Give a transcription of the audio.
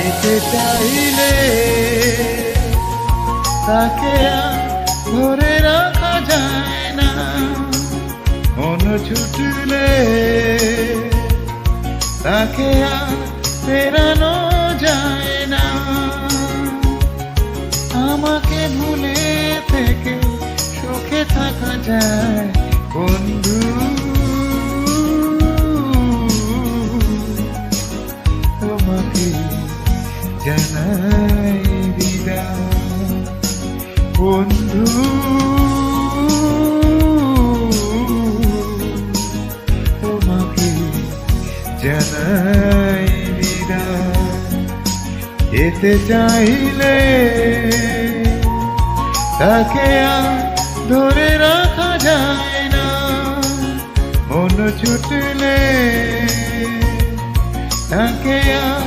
যেতে চাইলে তাকে আর ধরে রাখা যায় না, মন ছুটলে তাকে আর ফেরানো যায় না। আমাকে ভুলে থেকে সুখে থাকা যায় বন্ধু, তোমাকে জানাই বিদায় বন্ধু, তোমাকে জানাই বিদায়। যেতে চাইলে তাকে আর ধরে রাখা যায় না, মন ছুটলে তাকে আর